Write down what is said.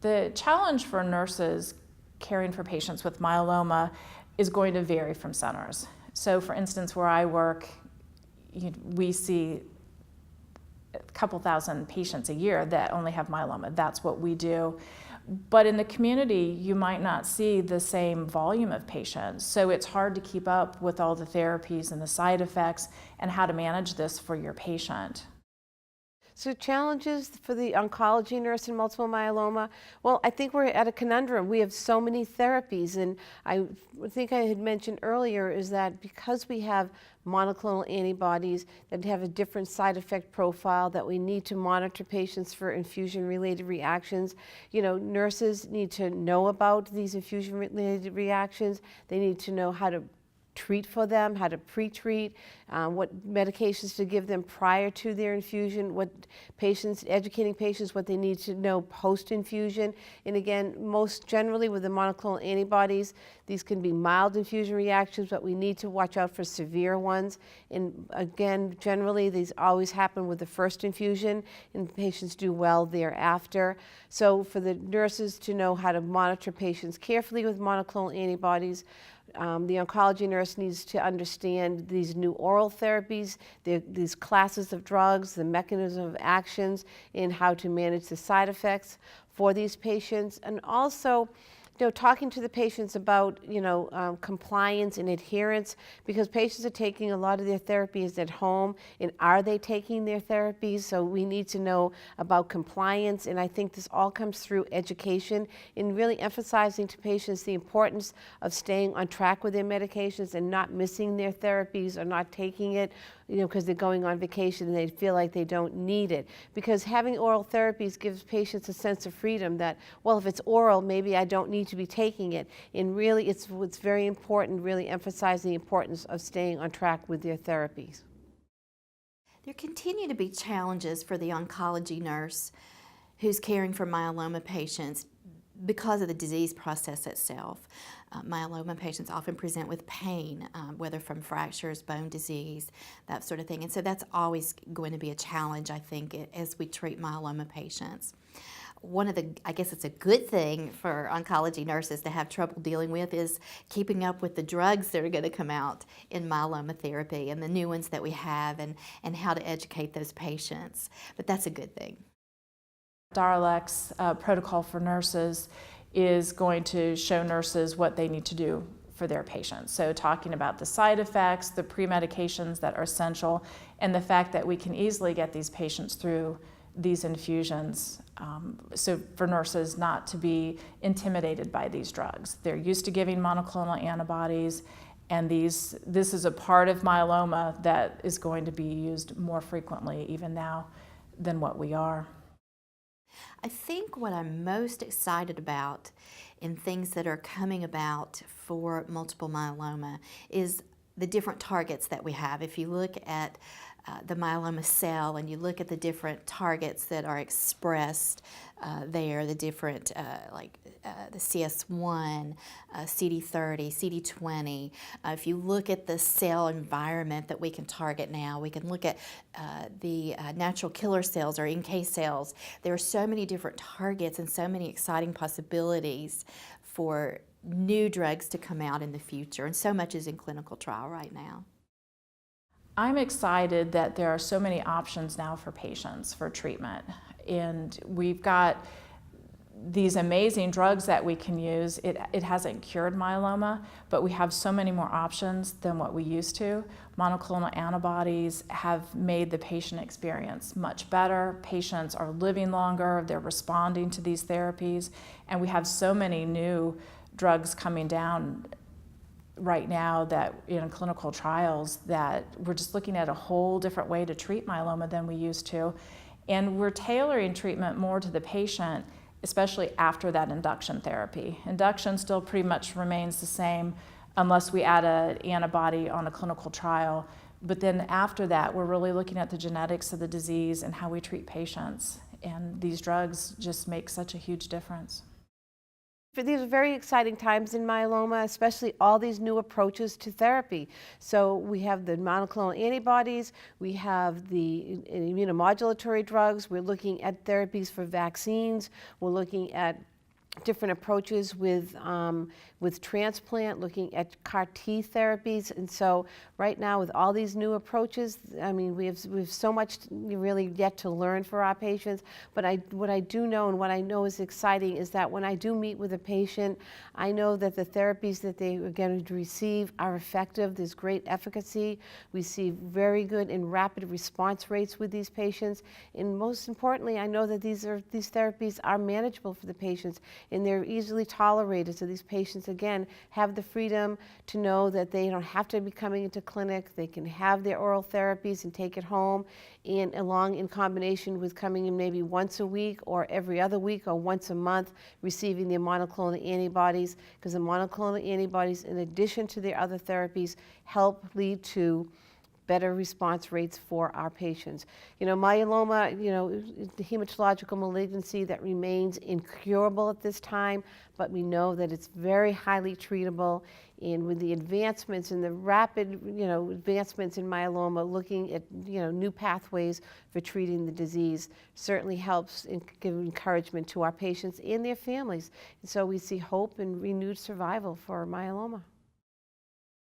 The challenge for nurses caring for patients with myeloma is going to vary from centers. So for instance, where I work, we see a couple thousand patients a year that only have myeloma. That's what we do. But in the community, you might not see the same volume of patients. So it's hard to keep up with all the therapies and the side effects and how to manage this for your patient. So challenges for the oncology nurse in multiple myeloma? Well, I think we're at a conundrum. We have so many therapies, and I think I had mentioned earlier is that because we have monoclonal antibodies that have a different side effect profile, that we need to monitor patients for infusion-related reactions. You know, nurses need to know about these infusion-related reactions. They need to know how to treat for them, how to pre-treat, what medications to give them prior to their infusion, educating patients what they need to know post-infusion. And again, most generally with the monoclonal antibodies, these can be mild infusion reactions, but we need to watch out for severe ones. And again, generally these always happen with the first infusion, and patients do well thereafter. So for the nurses to know how to monitor patients carefully with monoclonal antibodies, the oncology nurse needs to understand these new oral therapies, these classes of drugs, the mechanism of actions, and how to manage the side effects for these patients. And also, talking to the patients about, compliance and adherence, because patients are taking a lot of their therapies at home, and are they taking their therapies? So we need to know about compliance, and I think this all comes through education and really emphasizing to patients the importance of staying on track with their medications and not missing their therapies or not taking it, because they're going on vacation and they feel like they don't need it. Because having oral therapies gives patients a sense of freedom that, well, if it's oral, maybe I don't need to be taking it. And really, it's very important, really emphasize the importance of staying on track with their therapies. There continue to be challenges for the oncology nurse who's caring for myeloma patients because of the disease process itself. Myeloma patients often present with pain, whether from fractures, bone disease, that sort of thing. And so that's always going to be a challenge, I think, as we treat myeloma patients. One of the, I guess it's a good thing for oncology nurses to have trouble dealing with is keeping up with the drugs that are going to come out in myeloma therapy and the new ones that we have and how to educate those patients. But that's a good thing. Darlex protocol for nurses is going to show nurses what they need to do for their patients. So talking about the side effects, the pre-medications that are essential, and the fact that we can easily get these patients through these infusions. So for nurses not to be intimidated by these drugs. They're used to giving monoclonal antibodies, and this is a part of myeloma that is going to be used more frequently even now than what we are. I think what I'm most excited about in things that are coming about for multiple myeloma is the different targets that we have. If you look at the myeloma cell and you look at the different targets that are expressed there, the different the CS1, CD30, CD20. If you look at the cell environment that we can target now, we can look at the natural killer cells or NK cells. There are so many different targets and so many exciting possibilities for new drugs to come out in the future, and so much is in clinical trial right now. I'm excited that there are so many options now for patients for treatment, and we've got these amazing drugs that we can use. It hasn't cured myeloma, but we have so many more options than what we used to. Monoclonal antibodies have made the patient experience much better. Patients are living longer, they're responding to these therapies, and we have so many new drugs coming down right now that in clinical trials that we're just looking at a whole different way to treat myeloma than we used to. And we're tailoring treatment more to the patient, especially after that induction therapy. Induction still pretty much remains the same unless we add an antibody on a clinical trial. But then after that, we're really looking at the genetics of the disease and how we treat patients. And these drugs just make such a huge difference. These are very exciting times in myeloma, especially all these new approaches to therapy. So we have the monoclonal antibodies, we have the immunomodulatory drugs, we're looking at therapies for vaccines, we're looking at different approaches with transplant, looking at CAR T therapies. And so right now with all these new approaches, I mean, we have so much really yet to learn for our patients. But what I do know and what I know is exciting is that when I do meet with a patient, I know that the therapies that they are going to receive are effective. There's great efficacy. We see very good and rapid response rates with these patients. And most importantly, I know that these therapies are manageable for the patients, and they're easily tolerated. So these patients, again, have the freedom to know that they don't have to be coming into clinic. They can have their oral therapies and take it home, and along in combination with coming in maybe once a week or every other week or once a month, receiving their monoclonal antibodies, because the monoclonal antibodies, in addition to their other therapies, help lead to better response rates for our patients. You know, myeloma, you know, the hematological malignancy that remains incurable at this time, but we know that it's very highly treatable. And with the advancements and the rapid, you know, advancements in myeloma, looking at, you know, new pathways for treating the disease certainly helps and give encouragement to our patients and their families. And so we see hope and renewed survival for myeloma.